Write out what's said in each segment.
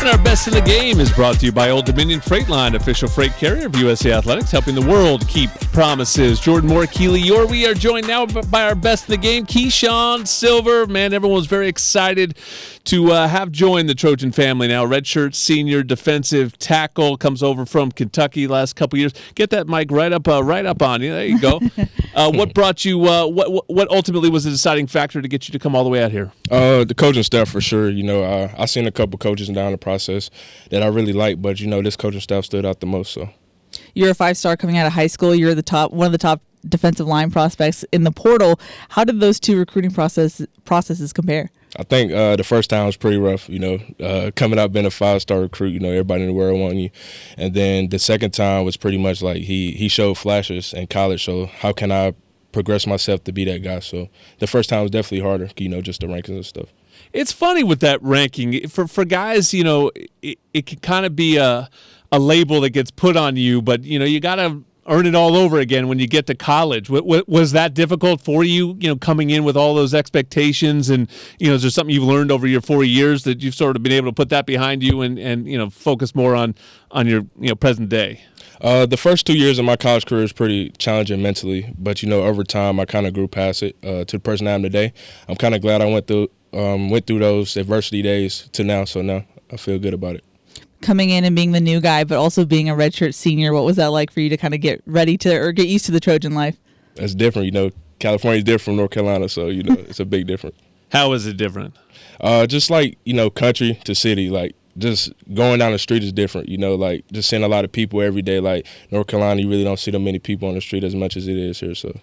And our Best in the Game is brought to you by Old Dominion Freight Line, official freight carrier of USC Athletics, helping the world keep promises. Jordan Moore, Keely Yor. We are joined now by our Best in the Game, Keeshawn Silver. Man, everyone was very excited to have joined the Trojan family now. Redshirt senior defensive tackle, comes over from Kentucky last couple years. Get that mic right up on you. There you go. What brought you? What ultimately was the deciding factor to get you to come all the way out here? The coaching staff for sure. I seen a couple coaches down the process that I really like, but this coaching staff stood out the most. So, you're a 5-star coming out of high school. You're one of the top defensive line prospects in the portal. How did those two recruiting processes compare? I think the first time was pretty rough. Coming out being a 5-star recruit, everybody in the world wanting you, and then the second time was pretty much like he showed flashes in college. So how can I progress myself to be that guy? So the first time was definitely harder, just the rankings and stuff. It's funny with that ranking for guys. It can kind of be a label that gets put on you, but you got to earn it all over again when you get to college. Was that difficult for you? Coming in with all those expectations, and is there something you've learned over your 4 years that you've sort of been able to put that behind you and focus more on your present day? The first 2 years of my college career is pretty challenging mentally, but over time I kind of grew past it to the person I am today. I'm kind of glad I went through those adversity days to now, so now I feel good about it. Coming in and being the new guy, but also being a redshirt senior, what was that like for you to kind of get ready to or get used to the Trojan life? That's different. California's different from North Carolina, so it's a big difference. How is it different? Just like country to city, like just going down the street is different. Like just seeing a lot of people every day. Like North Carolina, you really don't see that many people on the street as much as it is here. So.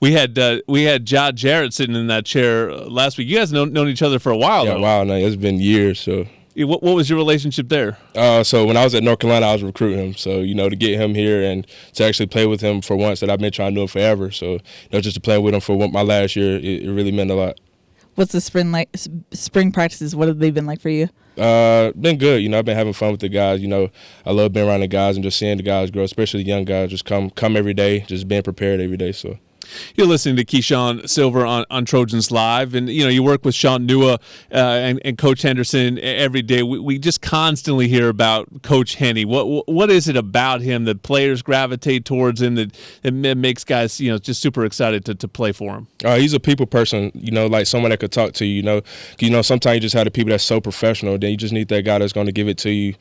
We had Jod Jarrett sitting in that chair last week. You guys known each other for a while, though. Yeah, wow, no, it's been years. So, what was your relationship there? So when I was at North Carolina, I was recruiting him. So to get him here and to actually play with him for once that I've been trying to do it forever. So just to play with him for my last year, it really meant a lot. What's the spring practices? What have they been like for you? Been good. I've been having fun with the guys. I love being around the guys and just seeing the guys grow, especially the young guys. Just come every day, just being prepared every day. So. You're listening to Keeshawn Silver on Trojans Live, and you work with Sean Nua and Coach Henderson every day. We just constantly hear about Coach Henny. What is it about him that players gravitate towards him that makes guys just super excited to play for him? He's a people person. Like someone that could talk to you. Sometimes you just have the people that's so professional. Then you just need that guy that's going to give it to you.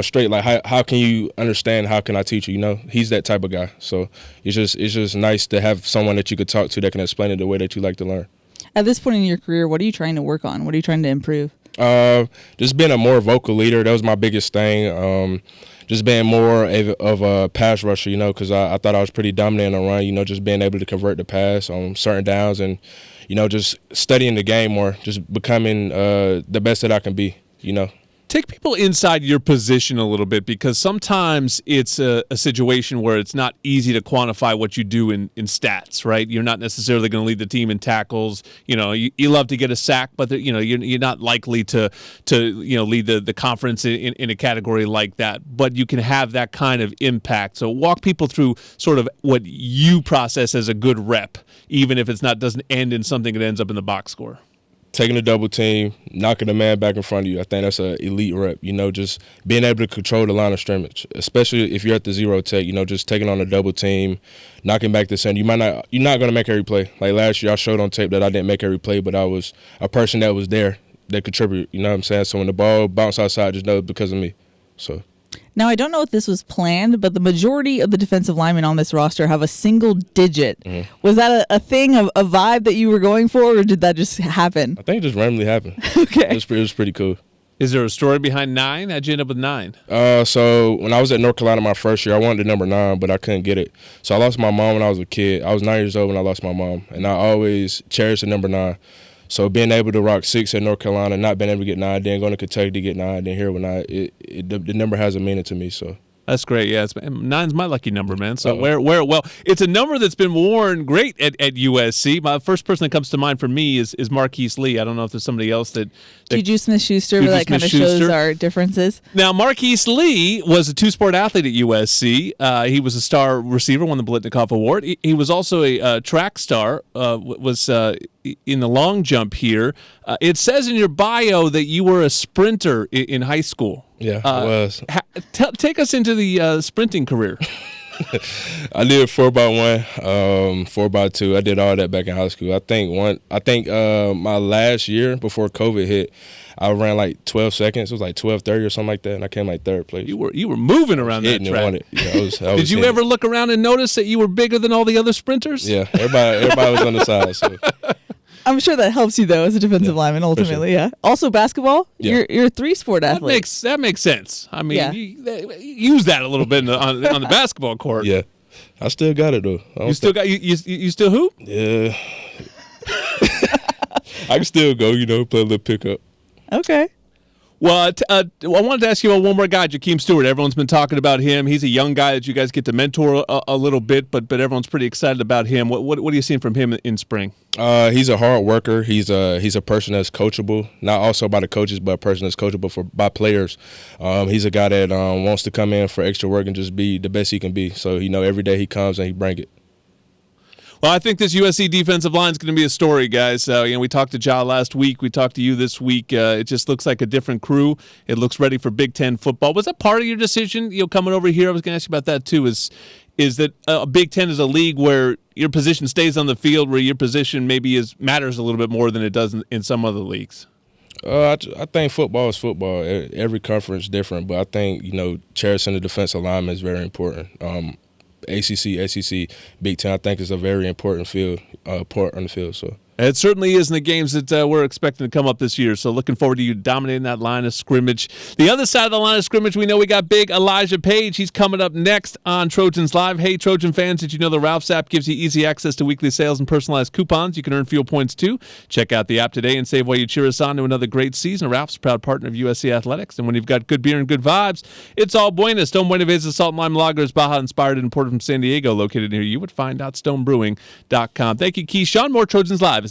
Straight. Like how can you understand? How can I teach you? He's that type of guy. So it's just nice to have someone that you could talk to that can explain it the way that you like to learn. At this point in your career, what are you trying to work on? What are you trying to improve? Just being a more vocal leader. That was my biggest thing. Just being more of a pass rusher, because I thought I was pretty dominant on run, just being able to convert the pass on certain downs and, just studying the game more, just becoming the best that I can be, Take people inside your position a little bit, because sometimes it's a situation where it's not easy to quantify what you do in stats, right? You're not necessarily going to lead the team in tackles. You love to get a sack, but you're not likely to lead the conference in a category like that. But you can have that kind of impact. So walk people through sort of what you process as a good rep, even if doesn't end in something that ends up in the box score. Taking a double team, knocking a man back in front of you. I think that's an elite rep, just being able to control the line of scrimmage, especially if you're at the zero tech, just taking on a double team, knocking back the center. You're not going to make every play. Like last year I showed on tape that I didn't make every play, but I was a person that was there that contributed, you know what I'm saying? So when the ball bounced outside, just know it's because of me. So. Now, I don't know if this was planned, but the majority of the defensive linemen on this roster have a single digit. Mm-hmm. Was that a thing, a vibe that you were going for, or did that just happen? I think it just randomly happened. Okay. It was pretty cool. Is there a story behind 9? How'd you end up with 9? So when I was at North Carolina my first year, I wanted the number 9, but I couldn't get it. So I lost my mom when I was a kid. I was 9 years old when I lost my mom, and I always cherished the number 9. So being able to rock 6 at North Carolina, not being able to get 9, then going to Kentucky to get 9, then here with 9, the number has a meaning to me. So That's great. Yeah, 9's my lucky number, man. So wear it well. It's a number that's been worn great at USC. My first person that comes to mind for me is Marquise Lee. I don't know if there's somebody else that Juju Smith-Schuster, but that kind of shows our differences. Now, Marquise Lee was a two-sport athlete at USC. He was a star receiver, won the Blitnikoff Award. He was also a track star, was in the long jump here. It says in your bio that you were a sprinter in high school. Yeah, I was. Take us into the sprinting career. I did 4x1, 4x2. I did all that back in high school. I think my last year before COVID hit, I ran like 12 seconds. It was like 12:30 or something like that, and I came like third place. You were moving around that track. Did you ever look around and notice that you were bigger than all the other sprinters? Yeah, everybody was on the side. So. I'm sure that helps you though as a defensive lineman ultimately. Sure. Yeah. Also basketball. Yeah. You're a 3-sport athlete. That makes sense. I mean, you use that a little bit on the basketball court. Yeah, I still got it though. You still hoop? Yeah. I can still go. Play a little pickup. Okay. Well, I wanted to ask you about one more guy, Jakeem Stewart. Everyone's been talking about him. He's a young guy that you guys get to mentor a little bit, but everyone's pretty excited about him. What are you seeing from him in spring? He's a hard worker. He's a person that's coachable, not also by the coaches, but a person that's coachable by players. He's a guy that wants to come in for extra work and just be the best he can be. So every day he comes and he brings it. Well, I think this USC defensive line is going to be a story, guys. We talked to Ja last week. We talked to you this week. It just looks like a different crew. It looks ready for Big Ten football. Was that part of your decision, coming over here? I was going to ask you about that, too. Is that Big Ten is a league where your position stays on the field, where your position maybe matters a little bit more than it does in some other leagues? I think football is football. Every conference is different, but I think, cherishing the defensive lineman is very important. ACC, SEC, Big Ten, I think is a very important part on the field. So it certainly is in the games that we're expecting to come up this year. So looking forward to you dominating that line of scrimmage. The other side of the line of scrimmage, we know we got big Elijah Page. He's coming up next on Trojans Live. Hey, Trojan fans, did you know the Ralph's app gives you easy access to weekly sales and personalized coupons? You can earn fuel points too. Check out the app today and save while you cheer us on to another great season. Ralph's, proud partner of USC Athletics. And when you've got good beer and good vibes, it's all buena. Stone Buena Vesa Salt and Lime Lager is Baja-inspired and imported from San Diego, located near you. At find.stonebrewing.com. Thank you, Keeshawn. More Trojans Live.